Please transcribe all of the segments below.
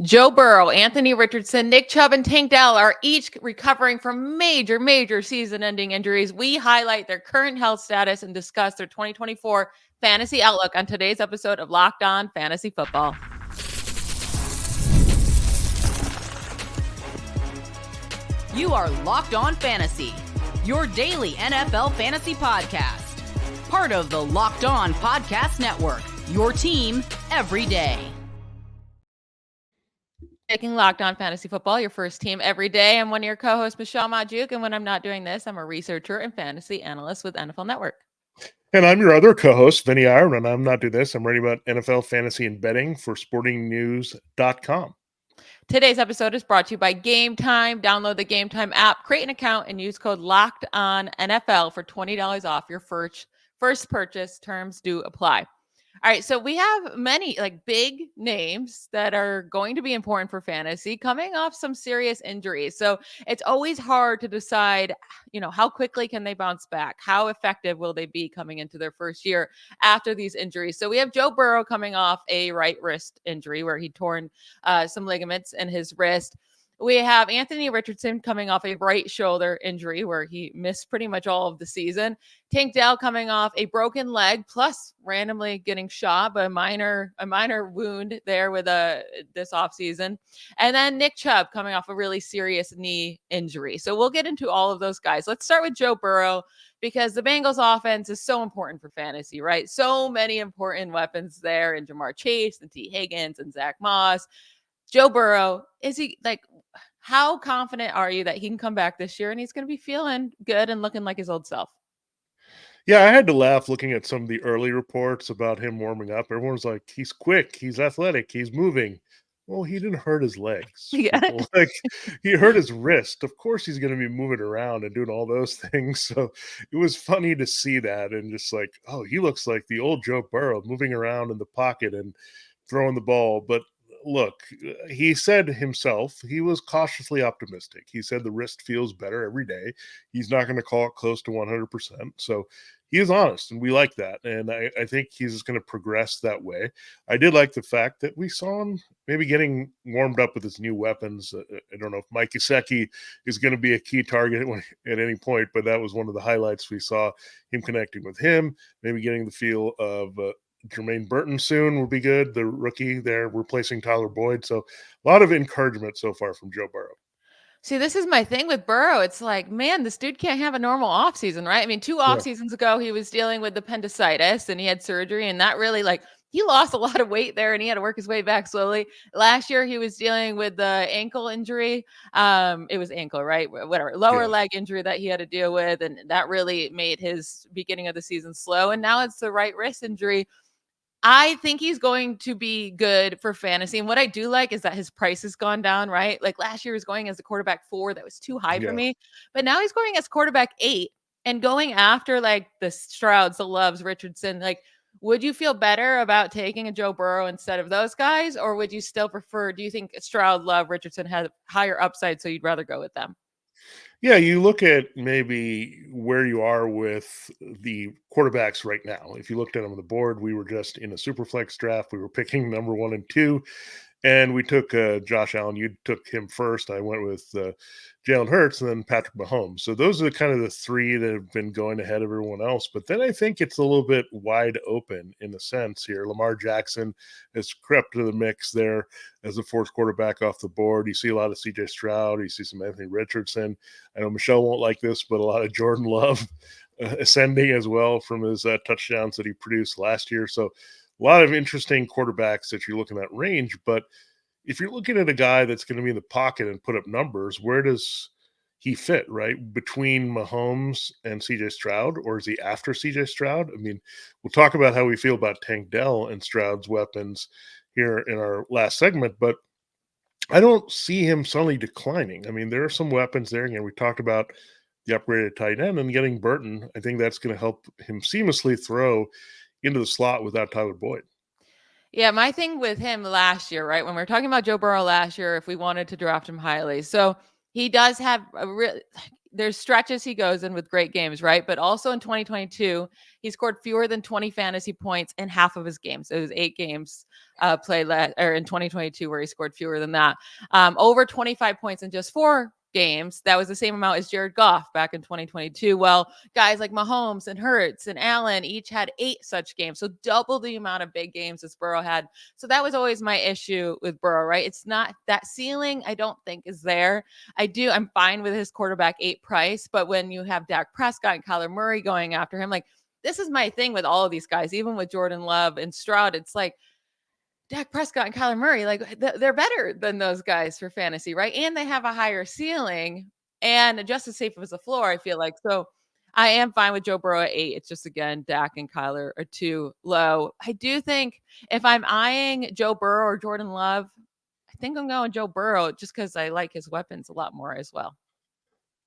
Joe Burrow, Anthony Richardson, Nick Chubb, and Tank Dell are each recovering from major season-ending injuries. We highlight their current health status and discuss their 2024 fantasy outlook on today's episode of Locked On Fantasy Football. You are Locked On Fantasy, your daily NFL fantasy podcast. Part of the Locked On Podcast Network, your team every day. Taking Locked On Fantasy Football, your first team every day. I'm one of your co-hosts, Michelle Magdziuk, and when I'm not doing this, I'm a researcher and fantasy analyst with NFL Network. And I'm your other co-host, Vinnie Iyer, and I'm not doing this. I'm writing about NFL fantasy and betting for sportingnews.com. Today's episode is brought to you by Game Time. Download the Game Time app, create an account, and use code LOCKEDONNFL for $20 off your first purchase. Terms do apply. All right, so we have many big names that are going to be important for fantasy coming off some serious injuries. So it's always hard to decide, how quickly can they bounce back? How effective will they be coming into their first year after these injuries? So we have Joe Burrow coming off a right wrist injury where he torn some ligaments in his wrist. We have Anthony Richardson coming off a right shoulder injury where he missed pretty much all of the season. Tank Dell coming off a broken leg, plus randomly getting shot, but a minor wound there with this offseason. And then Nick Chubb coming off a really serious knee injury. So we'll get into all of those guys. Let's start with Joe Burrow because the Bengals offense is so important for fantasy, right? So many important weapons there in Jamar Chase and T. Higgins and Zach Moss. Joe Burrow, how confident are you that he can come back this year and he's going to be feeling good and looking like his old self? Yeah, I had to laugh looking at some of the early reports about him warming up. Everyone's like, he's quick, he's athletic, he's moving. Well, he didn't hurt his legs. Yeah. He hurt his wrist. Of course, he's going to be moving around and doing all those things. So it was funny to see that and just like, oh, he looks like the old Joe Burrow moving around in the pocket and throwing the ball. But look, he said himself, he was cautiously optimistic. He said the wrist feels better every day. He's not going to call it close to 100%. So he is honest, and we like that. And I think he's just going to progress that way. I did like the fact that we saw him maybe getting warmed up with his new weapons. I don't know if Mike Gesicki is going to be a key target at any point, but that was one of the highlights. We saw him connecting with him, maybe getting the feel of Jermaine Burton soon will be good. The rookie there replacing Tyler Boyd. So a lot of encouragement so far from Joe Burrow. See, this is my thing with Burrow. It's like, man, this dude can't have a normal offseason, right? I mean, 2 off seasons ago, he was dealing with appendicitis and he had surgery, and that really he lost a lot of weight there and he had to work his way back slowly. Last year, he was dealing with the ankle injury. It was ankle, right? Whatever, lower leg injury that he had to deal with. And that really made his beginning of the season slow. And now it's the right wrist injury. I think he's going to be good for fantasy. And what I do like is that his price has gone down, right? Like last year he was going as a quarterback 4. That was too high for me. But now he's going as quarterback 8 and going after the Strouds, the Loves, Richardson. Would you feel better about taking a Joe Burrow instead of those guys? Or would you still prefer, do you think Stroud, Love, Richardson have higher upside, so you'd rather go with them? Yeah, you look at maybe where you are with the quarterbacks right now. If you looked at them on the board, we were just in a super flex draft. We were picking number 1 and 2, and we took Josh Allen. You took him first. I went with Jalen Hurts and then Patrick Mahomes. So those are kind of the 3 that have been going ahead of everyone else. But then I think it's a little bit wide open in a sense here. Lamar Jackson has crept to the mix there as the 4th quarterback off the board. You see a lot of CJ Stroud. You see some Anthony Richardson. I know Michelle won't like this, but a lot of Jordan Love ascending as well from his touchdowns that he produced last year. So a lot of interesting quarterbacks that you're looking at range. But if you're looking at a guy that's going to be in the pocket and put up numbers, where does he fit, right? Between Mahomes and CJ Stroud, or is he after CJ Stroud? I mean, we'll talk about how we feel about Tank Dell and Stroud's weapons here in our last segment, but I don't see him suddenly declining. I mean, there are some weapons there. Again, we talked about the upgraded tight end and getting Burton. I think that's going to help him seamlessly throw into the slot without Tyler Boyd. Yeah, my thing with him last year, right? When we were talking about Joe Burrow last year, if we wanted to draft him highly. So he does have there's stretches he goes in with great games, right? But also in 2022, he scored fewer than 20 fantasy points in half of his games. It was 8 games played or in 2022 where he scored fewer than that. Over 25 points in just 4 games. That was the same amount as Jared Goff back in 2022. Well, guys like Mahomes and Hurts and Allen each had 8 such games. So double the amount of big games as Burrow had. So that was always my issue with Burrow, right? It's not that ceiling, I don't think is there. I'm fine with his quarterback 8 price, but when you have Dak Prescott and Kyler Murray going after him, like this is my thing with all of these guys, even with Jordan Love and Stroud, it's like Dak Prescott and Kyler Murray, like they're better than those guys for fantasy, right? And they have a higher ceiling and just as safe as the floor, I feel like. So I am fine with Joe Burrow at 8. It's just, again, Dak and Kyler are too low. I do think if I'm eyeing Joe Burrow or Jordan Love, I think I'm going Joe Burrow just because I like his weapons a lot more as well.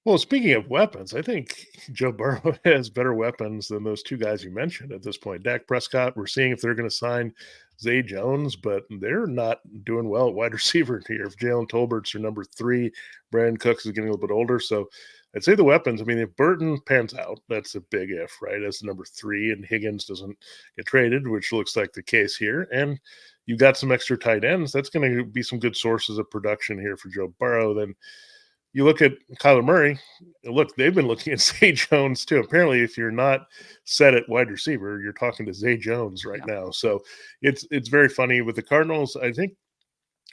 Well, speaking of weapons, I think Joe Burrow has better weapons than those 2 guys you mentioned at this point. Dak Prescott, we're seeing if they're going to sign Zay Jones, but they're not doing well at wide receiver here. If Jalen Tolbert's your number 3, Brandon Cooks is getting a little bit older. So I'd say the weapons, I mean, if Burton pans out, that's a big if, right? As the number 3 and Higgins doesn't get traded, which looks like the case here. And you got some extra tight ends. That's going to be some good sources of production here for Joe Burrow. Then you look at Kyler Murray, look, they've been looking at Zay Jones too. Apparently, if you're not set at wide receiver, you're talking to Zay Jones right now. So it's very funny with the Cardinals. I think,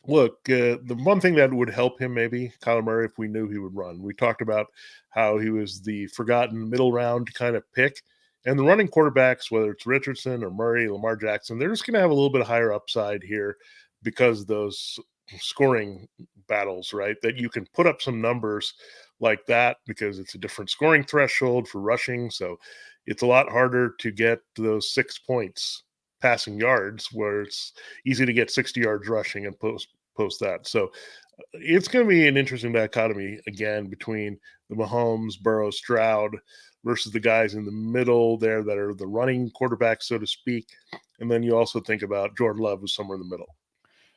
look, the one thing that would help him maybe, Kyler Murray, if we knew he would run. We talked about how he was the forgotten middle round kind of pick. And the running quarterbacks, whether it's Richardson or Murray, Lamar Jackson, they're just going to have a little bit higher upside here because those scoring battles, right? That you can put up some numbers like that because it's a different scoring threshold for rushing. So it's a lot harder to get those 6 points passing yards where it's easy to get 60 yards rushing and post that. So it's going to be an interesting dichotomy again between the Mahomes, Burrow, Stroud versus the guys in the middle there that are the running quarterbacks, so to speak. And then you also think about Jordan Love, who's somewhere in the middle.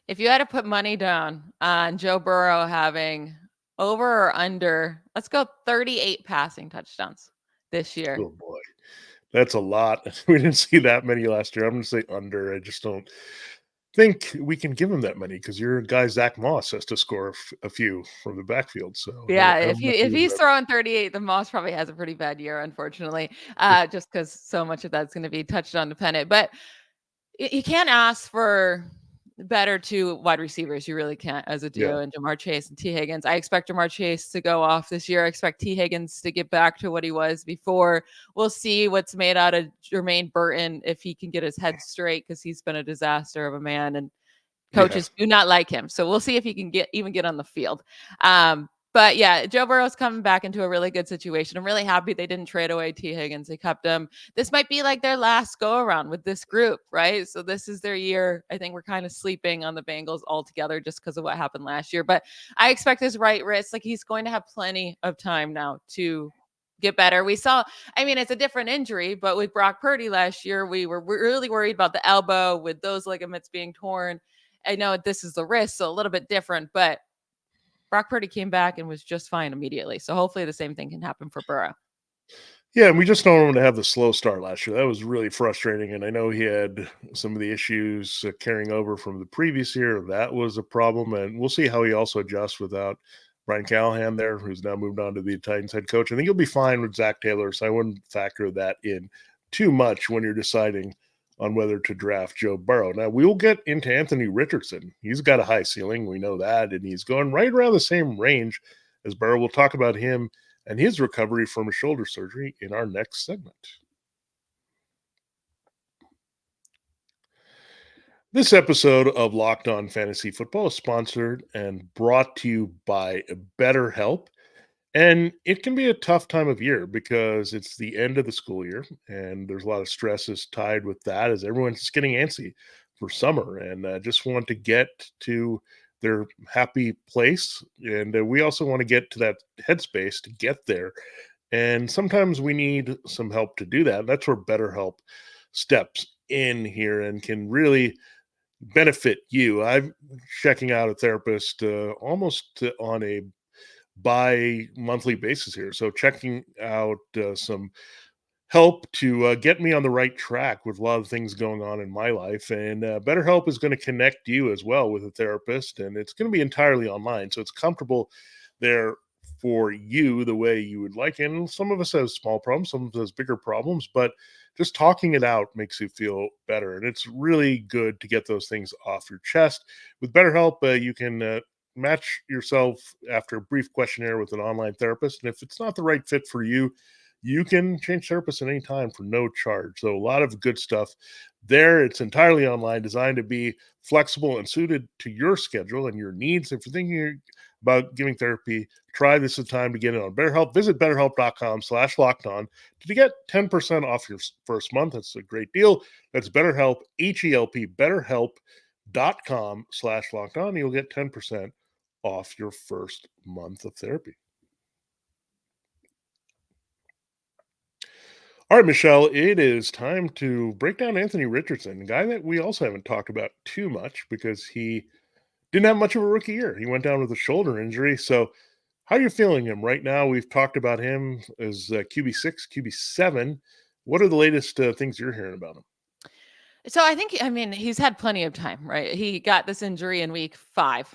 If you had to put money down on Joe Burrow having over or under, let's go 38 passing touchdowns this year. Oh boy, that's a lot. We didn't see that many last year. I'm going to say under. I just don't think we can give him that many because your guy Zach Moss has to score a few from the backfield. So yeah, if he's throwing 38, then Moss probably has a pretty bad year, unfortunately, just because so much of that's going to be touchdown dependent. But you can't ask for better 2 wide receivers. You really can't as a duo, and Jamar Chase and T. Higgins. I expect Jamar Chase to go off this year. I expect T. Higgins to get back to what he was before. We'll see what's made out of Jermaine Burton if he can get his head straight because he's been a disaster of a man and coaches do not like him. So we'll see if he can get on the field. But yeah, Joe Burrow's coming back into a really good situation. I'm really happy they didn't trade away T. Higgins. They kept him. This might be like their last go around with this group, right? So this is their year. I think we're kind of sleeping on the Bengals altogether just because of what happened last year. But I expect his right wrist, like he's going to have plenty of time now to get better. We saw, I mean, it's a different injury, but with Brock Purdy last year, we were really worried about the elbow with those ligaments being torn. I know this is the wrist, so a little bit different, but Brock Purdy came back and was just fine immediately. So hopefully the same thing can happen for Burrow. Yeah, and we just don't want him to have the slow start last year. That was really frustrating. And I know he had some of the issues carrying over from the previous year. That was a problem. And we'll see how he also adjusts without Brian Callahan there, who's now moved on to the Titans head coach. I think he'll be fine with Zach Taylor. So I wouldn't factor that in too much when you're deciding on whether to draft Joe Burrow. Now, we will get into Anthony Richardson. He's got a high ceiling. We know that. And he's going right around the same range as Burrow. We'll talk about him and his recovery from a shoulder surgery in our next segment. This episode of Locked On Fantasy Football is sponsored and brought to you by BetterHelp. And it can be a tough time of year because it's the end of the school year and there's a lot of stresses tied with that as everyone's just getting antsy for summer and just want to get to their happy place. And we also want to get to that headspace to get there. And sometimes we need some help to do that. That's where BetterHelp steps in here and can really benefit you. I'm checking out a therapist almost on a bi-monthly basis here. So checking out some help to get me on the right track with a lot of things going on in my life. And BetterHelp is going to connect you as well with a therapist, and it's going to be entirely online. So it's comfortable there for you the way you would like. And some of us have small problems, some of us has bigger problems, but just talking it out makes you feel better. And it's really good to get those things off your chest. With BetterHelp, you can match yourself after a brief questionnaire with an online therapist. And if it's not the right fit for you, you can change therapists at any time for no charge. So a lot of good stuff there. It's entirely online, designed to be flexible and suited to your schedule and your needs. If you're thinking about giving therapy, try this as a time to get it on BetterHelp. Visit betterhelp.com/lockedon to get 10% off your first month. That's a great deal. That's BetterHelp, H-E-L-P, betterhelp.com/lockedon. You'll get 10% off your first month of therapy. All right, Michelle, it is time to break down Anthony Richardson, a guy that we also haven't talked about too much because he didn't have much of a rookie year. He went down with a shoulder injury. So, how are you feeling him right now? We've talked about him as QB6, QB7. What are the latest things you're hearing about him? So I mean, he's had plenty of time, right? He got this injury in week 5.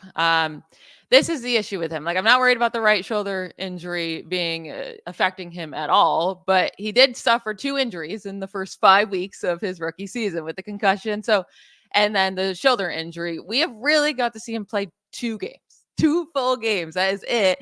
This is the issue with him. Like, I'm not worried about the right shoulder injury being affecting him at all, but he did suffer 2 injuries in the first 5 weeks of his rookie season with the concussion. So, and then the shoulder injury. We have really got to see him play 2 games. 2 full games. That is it.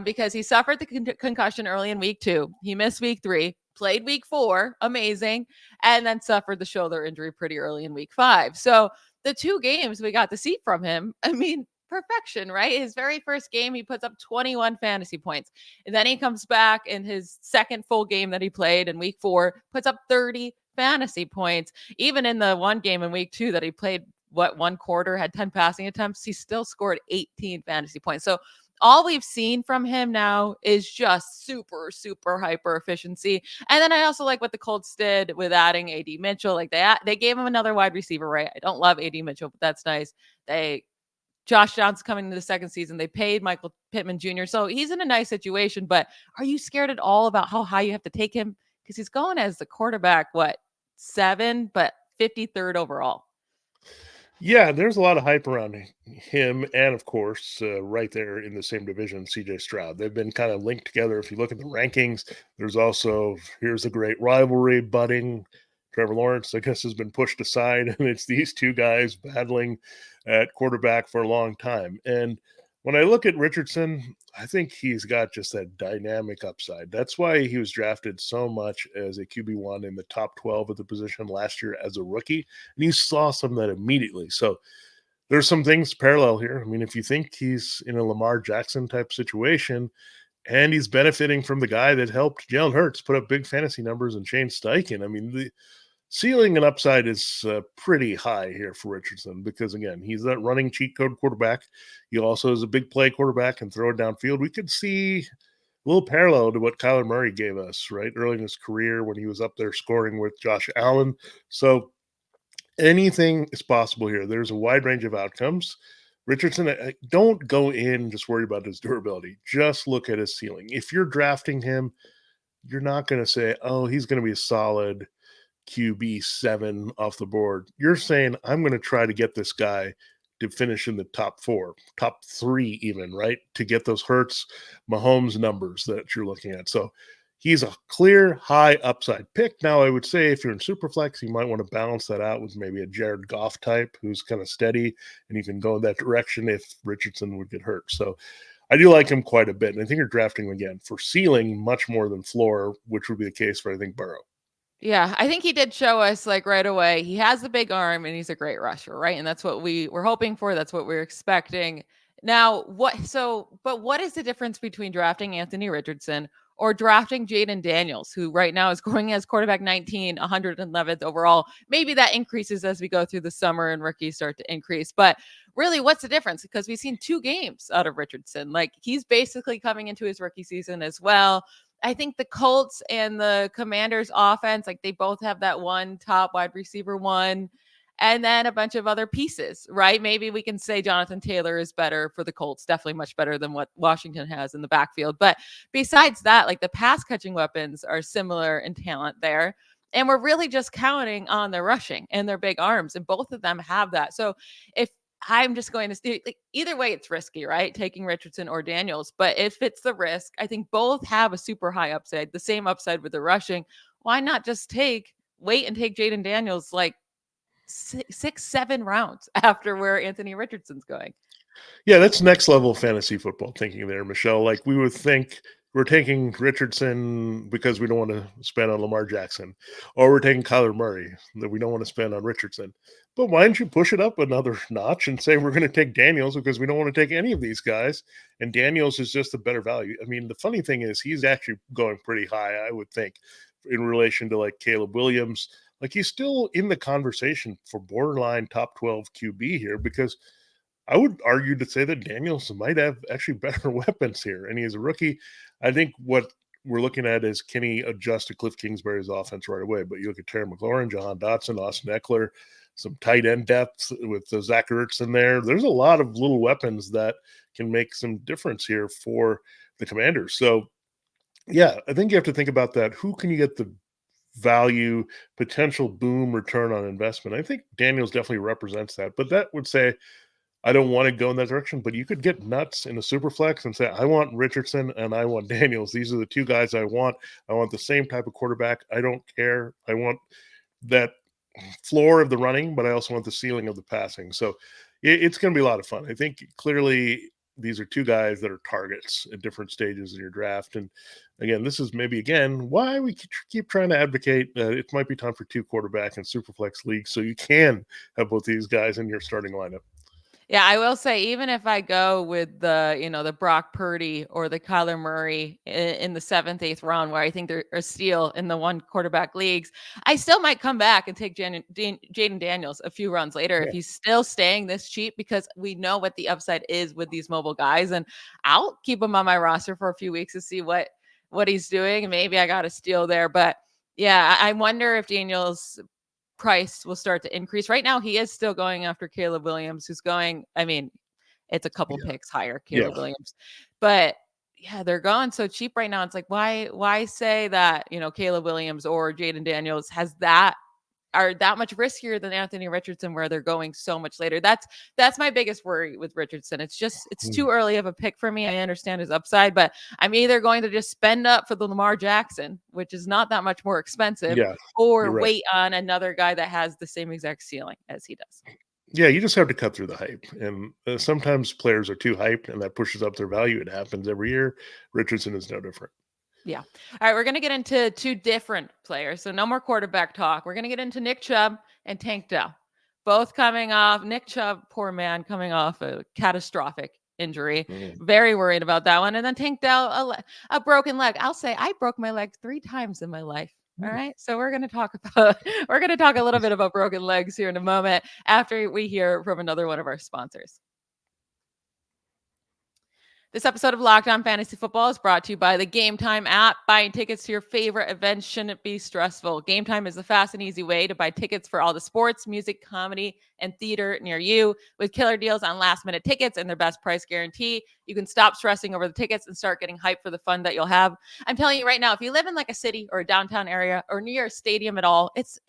Because he suffered the concussion early in week 2. He missed week 3, played week 4, amazing, and then suffered the shoulder injury pretty early in week 5. So the 2 games we got to see from him, I mean, perfection, right? His very first game, he puts up 21 fantasy points. And then he comes back in his second full game that he played in week 4, puts up 30 fantasy points. Even in the one game in week 2 that he played, one quarter, had 10 passing attempts, he still scored 18 fantasy points. So all we've seen from him now is just super, super hyper efficiency. And then I also like what the Colts did with adding AD Mitchell. Like they gave him another wide receiver, right? I don't love AD Mitchell, but that's nice. Josh Johnson coming into the second season. They paid Michael Pittman Jr. So he's in a nice situation. But are you scared at all about how high you have to take him? Because he's going as the quarterback, 7, but 53rd overall. Yeah, there's a lot of hype around him, and of course, right there in the same division, CJ Stroud. They've been kind of linked together. If you look at the rankings, there's also, here's a great rivalry budding. Trevor Lawrence, I guess, has been pushed aside, and it's these two guys battling at quarterback for a long time. And when I look at Richardson, I think he's got just that dynamic upside. That's why he was drafted so much as a QB1 in the top 12 of the position last year as a rookie. And you saw some of that immediately. So there's some things parallel here. I mean, if you think he's in a Lamar Jackson type situation and he's benefiting from the guy that helped Jalen Hurts put up big fantasy numbers and Shane Steichen, I mean, the ceiling and upside is pretty high here for Richardson because, again, he's that running cheat code quarterback. He also is a big play quarterback and throw it downfield. We could see a little parallel to what Kyler Murray gave us, right, early in his career when he was up there scoring with Josh Allen. So anything is possible here. There's a wide range of outcomes. Richardson, don't go in just worried about his durability. Just look at his ceiling. If you're drafting him, you're not going to say, oh, he's going to be a solid QB7 off the board. You're saying, I'm going to try to get this guy to finish in the top 4, top 3 even, right? To get those Hurts, Mahomes numbers that you're looking at. So he's a clear high upside pick. Now, I would say if you're in Superflex, you might want to balance that out with maybe a Jared Goff type who's kind of steady, and you can go in that direction if Richardson would get hurt. So I do like him quite a bit. And I think you're drafting him again for ceiling much more than floor, which would be the case for, I think, Burrow. Yeah, I think he did show us right away. He has the big arm and he's a great rusher, right? And that's what we were hoping for. That's what we're expecting. Now, what is the difference between drafting Anthony Richardson or drafting Jaden Daniels, who right now is going as quarterback 19, 111th overall? Maybe that increases as we go through the summer and rookies start to increase. But really, what's the difference? Because we've seen 2 games out of Richardson. He's basically coming into his rookie season as well. I think the Colts and the Commanders offense, they both have that one top wide receiver one. and then a bunch of other pieces, right? Maybe we can say Jonathan Taylor is better for the Colts, definitely much better than what Washington has in the backfield. But besides that, like the pass catching weapons are similar in talent there. And we're really just counting on their rushing and their big arms. And both of them have that. So if I'm just going to like, either way, it's risky, right? Taking Richardson or Daniels. But if it's the risk, I think both have a super high upside, the same upside with the rushing. Why not just wait and take Jaden Daniels like 6, 7 rounds after where Anthony Richardson's going? Yeah, that's next level fantasy football thinking there, Michelle. Like we would think we're taking Richardson because we don't want to spend on Lamar Jackson, or we're taking Kyler Murray that we don't want to spend on Richardson. But why don't you push it up another notch and say we're going to take Daniels because we don't want to take any of these guys, and Daniels is just a better value. I mean, the funny thing is he's actually going pretty high, I would think, in relation to like Caleb Williams. Like he's still in the conversation for borderline top 12 QB here because I would argue to say that Daniels might have actually better weapons here, and he's a rookie. I think what we're looking at is can he adjust to Cliff Kingsbury's offense right away? But you look at Terry McLaurin, Jahan Dotson, Austin Eckler, some tight end depth with Zach Ertz in there. There's a lot of little weapons that can make some difference here for the Commanders. So, yeah, I think you have to think about that. Who can you get the value, potential boom return on investment? I think Daniels definitely represents that, but that would say I don't want to go in that direction, but you could get nuts in a super flex and say, I want Richardson and I want Daniels. These are the two guys I want. I want the same type of quarterback. I don't care. I want that floor of the running, but I also want the ceiling of the passing. So it's going to be a lot of fun. I think clearly these are two guys that are targets at different stages in your draft. And again, this is maybe, again, why we keep trying to advocate it might be time for 2 quarterback and super flex leagues so you can have both these guys in your starting lineup. Yeah, I will say, even if I go with the Brock Purdy or the Kyler Murray in the 7th, 8th round, where I think they're a steal in the 1 quarterback leagues, I still might come back and take Jaden Daniels a few rounds later if he's still staying this cheap, because we know what the upside is with these mobile guys, and I'll keep him on my roster for a few weeks to see what he's doing. And maybe I got a steal there, but yeah, I wonder if Daniels price will start to increase. Right now, he is still going after Caleb Williams, who's going, I mean, it's a couple picks higher, Caleb Williams. But yeah, they're going so cheap right now. It's like, why say that, Caleb Williams or Jaden Daniels are that much riskier than Anthony Richardson, where they're going so much later. That's my biggest worry with Richardson. It's too early of a pick for me. I understand his upside, but I'm either going to just spend up for the Lamar Jackson, which is not that much more expensive, or wait on another guy that has the same exact ceiling as he does. Yeah, you just have to cut through the hype. And sometimes players are too hyped and that pushes up their value. It happens every year. Richardson is no different. Yeah. All right. We're going to get into 2 different players. So no more quarterback talk. We're going to get into Nick Chubb and Tank Dell. Both coming off, Nick Chubb, poor man, coming off a catastrophic injury. Very worried about that one. And then Tank Dell, a broken leg. I'll say I broke my leg 3 times in my life. All right. So we're going to talk a little bit about broken legs here in a moment after we hear from another one of our sponsors. This episode of Locked On Fantasy Football is brought to you by the Game Time app. Buying tickets to your favorite events shouldn't be stressful. Game Time is the fast and easy way to buy tickets for all the sports, music, comedy, and theater near you. With killer deals on last-minute tickets and their best price guarantee, you can stop stressing over the tickets and start getting hyped for the fun that you'll have. I'm telling you right now, if you live in like a city or a downtown area or near a stadium at all, it's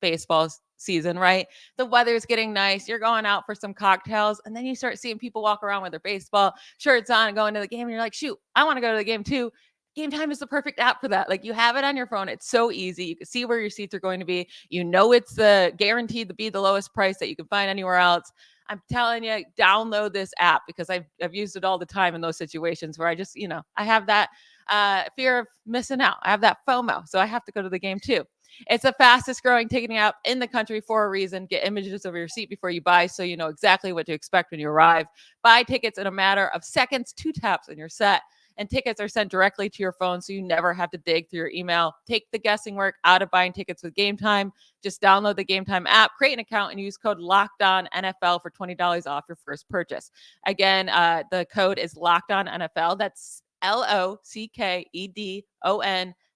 baseball season, right? The weather's getting nice. You're going out for some cocktails, and then you start seeing people walk around with their baseball shirts on and going to the game. And you're like, shoot, I want to go to the game too. Game Time is the perfect app for that. Like, you have it on your phone. It's so easy. You can see where your seats are going to be. It's the guaranteed to be the lowest price that you can find anywhere else. I'm telling you, download this app, because I've used it all the time in those situations where I just, I have that fear of missing out. I have that FOMO. So I have to go to the game too. It's the fastest growing ticketing app in the country for a reason. Get images of your seat before you buy, so you know exactly what to expect when you arrive. Buy tickets in a matter of seconds, 2 taps, and you're set. And tickets are sent directly to your phone, so you never have to dig through your email. Take the guessing work out of buying tickets with Game Time. Just download the Game Time app, create an account, and use code LOCKEDONNFL for $20 off your first purchase. Again, the code is LOCKEDONNFL. That's LOCKEDON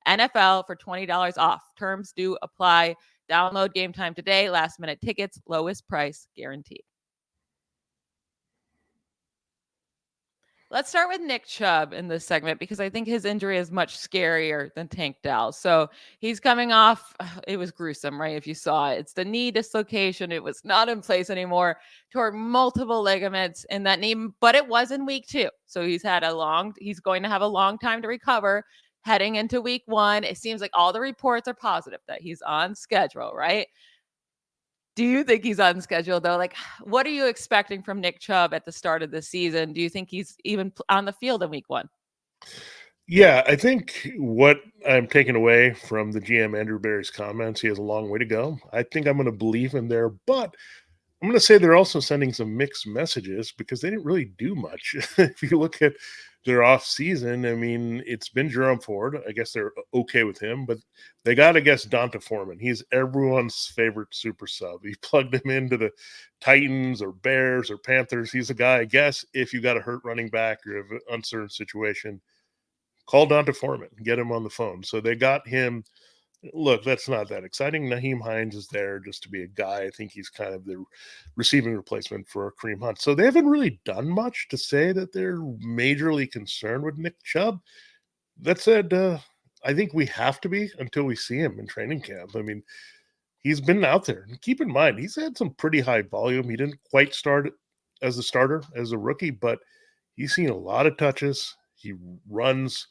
NFL for $20 off. Terms do apply. Download Game Time today. Last minute tickets, lowest price guaranteed. Let's start with Nick Chubb in this segment because I think his injury is much scarier than Tank Dell. So he's coming off, it was gruesome, right? If you saw it, it's the knee dislocation. It was not in place anymore, tore multiple ligaments in that knee, but it was in week 2. So he's going to have a long time to recover heading into week 1. It seems like all the reports are positive that he's on schedule, right? Do you think he's on schedule though? Like, what are you expecting from Nick Chubb at the start of the season? Do you think he's even on the field in week 1? Yeah, I think what I'm taking away from the GM Andrew Berry's comments, he has a long way to go. I think I'm going to believe him there, but I'm going to say they're also sending some mixed messages because they didn't really do much. If you look at their off season, I mean, it's been Jerome Ford. I guess they're okay with him, but they got, I guess, Donta Foreman. He's everyone's favorite super sub. He plugged him into the Titans or Bears or Panthers. He's a guy, I guess, if you got a hurt running back or an uncertain situation, call Donta Foreman, get him on the phone. So they got him. Look, that's not that exciting. Nyheim Hines is there just to be a guy. I think he's kind of the receiving replacement for Kareem Hunt. So they haven't really done much to say that they're majorly concerned with Nick Chubb. That said, I think we have to be until we see him in training camp. I mean, he's been out there. And keep in mind, he's had some pretty high volume. He didn't quite start as a starter, as a rookie, but he's seen a lot of touches. He runs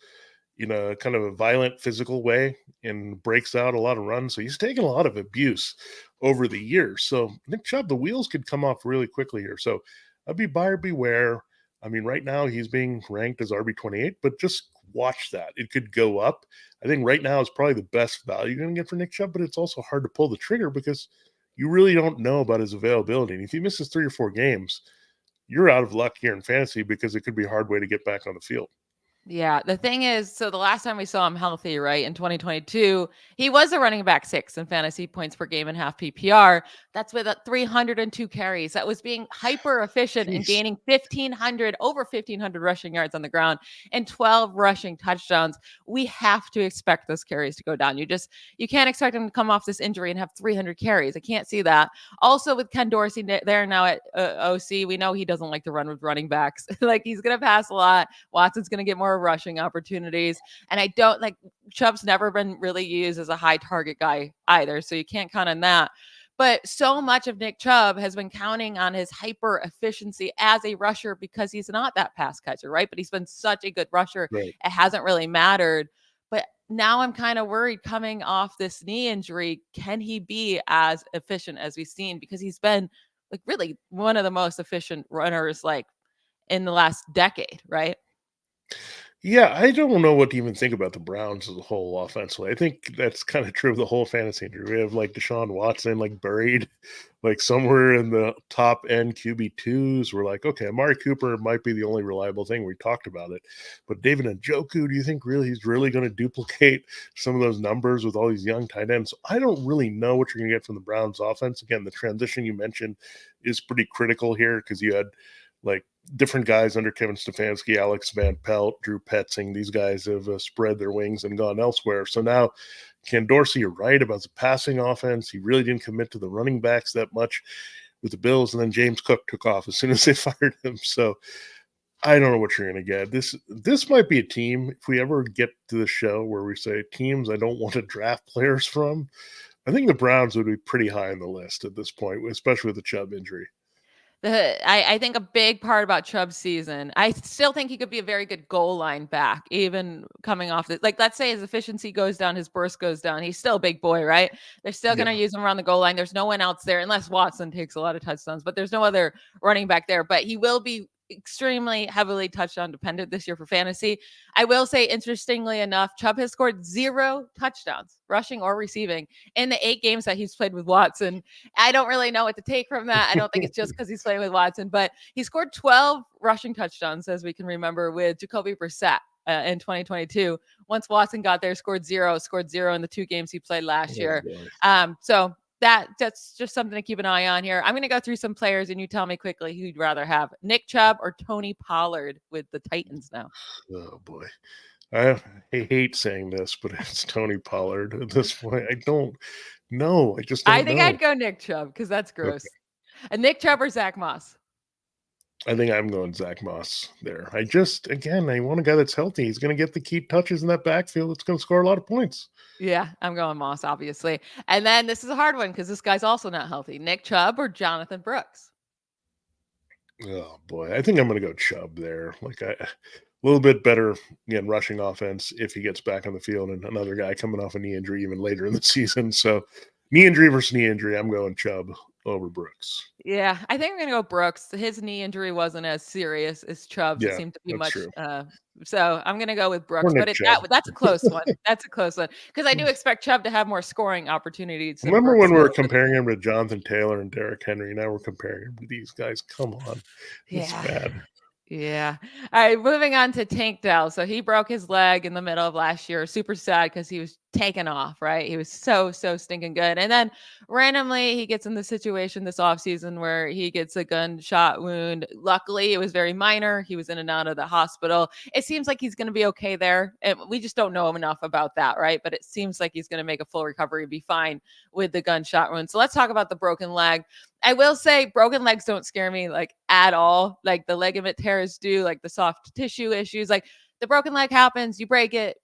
in a kind of a violent physical way and breaks out a lot of runs. So he's taken a lot of abuse over the years. So Nick Chubb, the wheels could come off really quickly here. So I'd be buyer beware. I mean, right now he's being ranked as RB28, but just watch that. It could go up. I think right now is probably the best value you're going to get for Nick Chubb, but it's also hard to pull the trigger because you really don't know about his availability. And if he misses 3 or 4 games, you're out of luck here in fantasy because it could be a hard way to get back on the field. Yeah, the thing is, so the last time we saw him healthy, right, in 2022, he was a running back 6 in fantasy points per game and half PPR. That's with 302 carries. That was being hyper efficient and gaining over 1,500 rushing yards on the ground and 12 rushing touchdowns. We have to expect those carries to go down. You can't expect him to come off this injury and have 300 carries. I can't see that. Also, with Ken Dorsey there now at OC, we know he doesn't like to run with running backs. Like, he's going to pass a lot. Watson's going to get more rushing opportunities. And I don't like Chubb's never been really used as a high target guy either. So you can't count on that. But so much of Nick Chubb has been counting on his hyper efficiency as a rusher because he's not that pass catcher, right? But he's been such a good rusher. Right. It hasn't really mattered. But now I'm kind of worried coming off this knee injury. Can he be as efficient as we've seen? Because he's been like really one of the most efficient runners like in the last decade, right? Yeah, I don't know what to even think about the Browns as a whole offensively. I think that's kind of true of the whole fantasy injury. We have like Deshaun Watson like buried like somewhere in the top end QB2s. We're like, okay, Amari Cooper might be the only reliable thing. We talked about it. But David Njoku, do you think he's really going to duplicate some of those numbers with all these young tight ends? I don't really know what you're going to get from the Browns offense. Again, the transition you mentioned is pretty critical here because you had like different guys under Kevin Stefanski, Alex Van Pelt, Drew Petzing. These guys have spread their wings and gone elsewhere. So now, Ken Dorsey, you're right about the passing offense. He really didn't commit to the running backs that much with the Bills. And then James Cook took off as soon as they fired him. So I don't know what you're going to get. This might be a team, if we ever get to the show where we say teams I don't want to draft players from, I think the Browns would be pretty high on the list at this point, especially with the Chubb injury. I think a big part about Chubb's season, I still think he could be a very good goal line back, even coming off this. Like, let's say his efficiency goes down, his burst goes down. He's still a big boy, right? They're still going to use him around the goal line. There's no one else there, unless Watson takes a lot of touchdowns, but there's no other running back there. But he will be extremely heavily touchdown dependent this year for fantasy. I will say, interestingly enough, Chubb has scored 0 touchdowns, rushing or receiving, in the 8 games that he's played with Watson. I don't really know what to take from that. I don't think it's just because he's playing with Watson, but he scored 12 rushing touchdowns, as we can remember, with Jacoby Brissett in 2022. Once Watson got there, scored zero in the 2 games he played last year. So that's just something to keep an eye on here. I'm going to go through some players, and you tell me quickly who you'd rather have: Nick Chubb or Tony Pollard with the Titans now. Oh boy, I hate saying this, but it's Tony Pollard at this point. I don't No, I just I don't think know. I'd go Nick Chubb because that's gross. Okay. A Nick Chubb or Zach Moss? I think I'm going Zach Moss there. I want a guy that's healthy. He's going to get the key touches in that backfield. It's going to score a lot of points. Yeah, I'm going Moss, obviously. And then this is a hard one because this guy's also not healthy. Nick Chubb or Jonathan Brooks? Oh boy, I think I'm going to go Chubb there. Like a little bit better again rushing offense if he gets back on the field, and another guy coming off a knee injury even later in the season. So knee injury versus knee injury, I'm going Chubb over Brooks. Yeah, I think I'm gonna go Brooks. His knee injury wasn't as serious as Chubb's. It Yeah, seemed to be that's much. true. So I'm gonna go with Or Brooks. Nick But Chubb. that's a close one. That's a close one because I do expect Chubb to have more scoring opportunities than Remember Brooks when we were will. comparing him to Jonathan Taylor and Derrick Henry? Now we're comparing him to these guys. Come on, it's Yeah. bad. Yeah. All right, moving on to Tank Dell. So he broke his leg in the middle of last year. Super sad because he was taken off, right? He was so stinking good. And then randomly he gets in the situation this offseason where he gets a gunshot wound. Luckily, it was very minor. He was in and out of the hospital. It seems like he's going to be okay there. And we just don't know enough about that, right? But it seems like he's going to make a full recovery and be fine with the gunshot wound. So let's talk about the broken leg. I will say broken legs don't scare me like at all. Like the ligament tears do, like the soft tissue issues. Like the broken leg happens, you break it.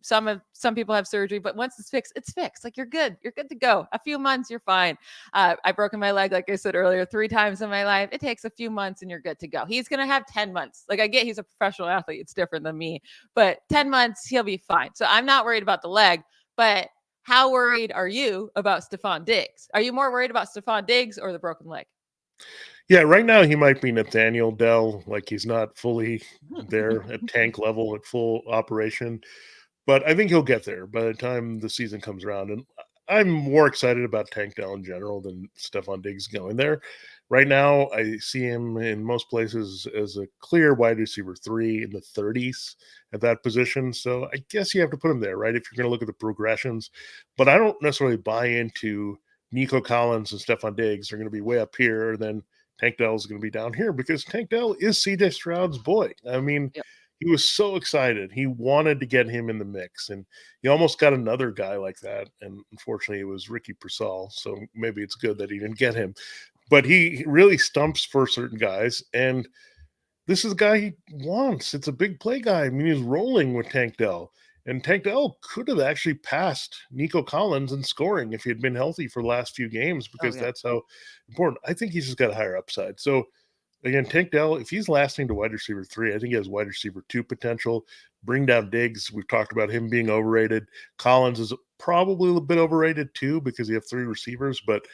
Some people have surgery, but once it's fixed, it's fixed. Like you're good. You're good to go. A few months, you're fine. I've broken my leg, like I said earlier, 3 times in my life. It takes a few months and you're good to go. He's gonna have 10 months. Like I get he's a professional athlete, it's different than me, but 10 months, he'll be fine. So I'm not worried about the leg, but how worried are you about Stephon Diggs? Are you more worried about Stephon Diggs or the broken leg? Yeah, right now he might be Nathaniel Dell, like he's not fully there at tank level at full operation, but I think he'll get there by the time the season comes around. And I'm more excited about Tank Dell in general than Stephon Diggs going there. Right now, I see him in most places as a clear wide receiver 3 in the 30s at that position. So I guess you have to put him there, right? If you're going to look at the progressions, but I don't necessarily buy into Nico Collins and Stephon Diggs are going to be way up here, then Tank Dell is going to be down here because Tank Dell is CJ Stroud's boy. I mean, Yep. he was so excited. He wanted to get him in the mix, and he almost got another guy like that. And unfortunately, it was Ricky Pearsall. So maybe it's good that he didn't get him. But he really stumps for certain guys, and this is a guy he wants. It's a big play guy. I mean, he's rolling with Tank Dell. And Tank Dell could have actually passed Nico Collins in scoring if he had been healthy for the last few games because that's how important. I think he's just got a higher upside. So, again, Tank Dell, if he's lasting to wide receiver 3, I think he has wide receiver 2 potential. Bring down Diggs. We've talked about him being overrated. Collins is probably a bit overrated too because you have 3 receivers. But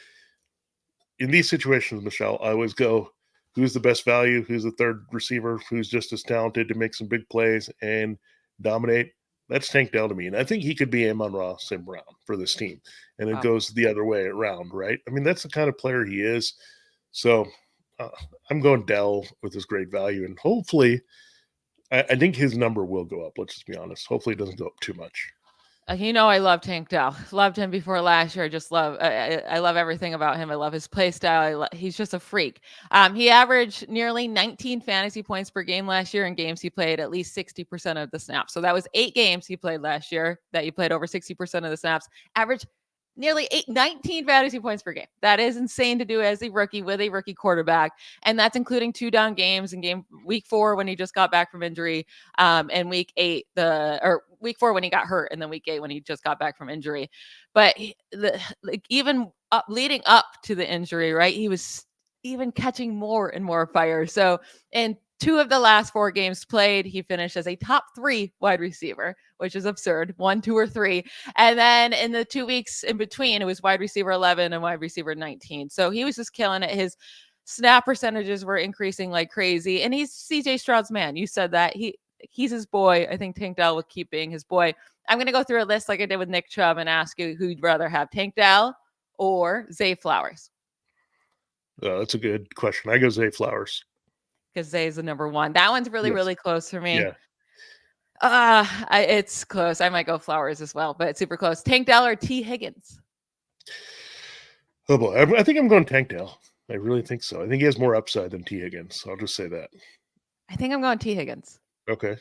in these situations, Michelle, I always go, who's the best value? Who's the third receiver? Who's just as talented to make some big plays and dominate? That's Tank Dell to me. And I think he could be Amon-Ra St. Brown for this team. And it goes the other way around, right? I mean, that's the kind of player he is. So I'm going Dell with his great value. And hopefully, I think his number will go up. Let's just be honest. Hopefully it doesn't go up too much. I love Tank Dell. Loved him before last year. I love everything about him. I love his play style. He's just a freak. He averaged nearly 19 fantasy points per game last year in games he played at least 60% of the snaps. So that was 8 games he played last year that he played over 60% of the snaps. Average nearly 19 fantasy points per game. That is insane to do as a rookie with a rookie quarterback. And that's including 2 down games in week 4 when he just got back from injury, and week 4 when he got hurt, and then week 8 when he just got back from injury. But leading up to the injury, right, he was even catching more and more fire. So in 2 of the last 4 games played, he finished as a top 3 wide receiver, which is absurd. 1, 2, or 3. And then in the 2 weeks in between, it was wide receiver 11 and wide receiver 19. So he was just killing it. His snap percentages were increasing like crazy. And he's CJ Stroud's man. You said that. He's his boy. I think Tank Dell will keep being his boy. I'm going to go through a list like I did with Nick Chubb and ask you who you'd rather have, Tank Dell or Zay Flowers. That's a good question. I go Zay Flowers. Because Zay is the number 1. That one's really close for me. Yeah. It's close. I might go Flowers as well, but it's super close. Tank Dell or T. Higgins? Oh boy, I think I'm going Tank Dell. I really think so. I think he has more upside than T. Higgins. I'll just say that. I think I'm going T. Higgins. Okay,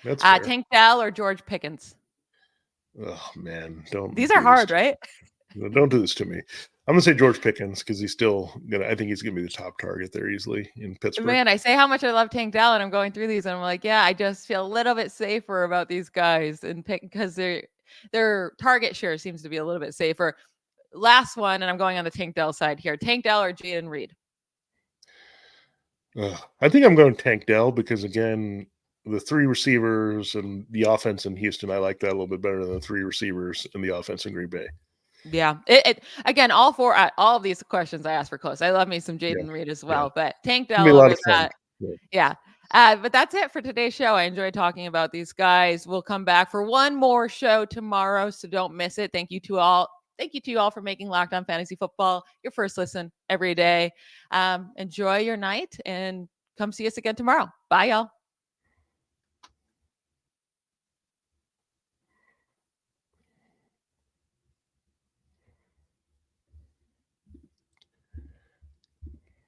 that's fair. Tank Dell or George Pickens? Oh man, These are hard, right? Don't do this to me. I'm gonna say George Pickens because I think he's gonna be the top target there easily in Pittsburgh. Man, I say how much I love Tank Dell, and I'm going through these, and I'm like, yeah, I just feel a little bit safer about these guys and pick because their target share seems to be a little bit safer. Last one, and I'm going on the Tank Dell side here. Tank Dell or Jaden Reed? I think I'm going Tank Dell because again, the 3 receivers and the offense in Houston, I like that a little bit better than the 3 receivers in the offense in Green Bay. Yeah. It again, all of these questions I asked for close. I love me some Jaden Reed as well, but Tank Dell over that. Yeah. But that's it for today's show. I enjoyed talking about these guys. We'll come back for one more show tomorrow, so don't miss it. Thank you to all. Thank you to you all for making Locked On Fantasy Football your first listen every day. Enjoy your night and come see us again tomorrow. Bye, y'all.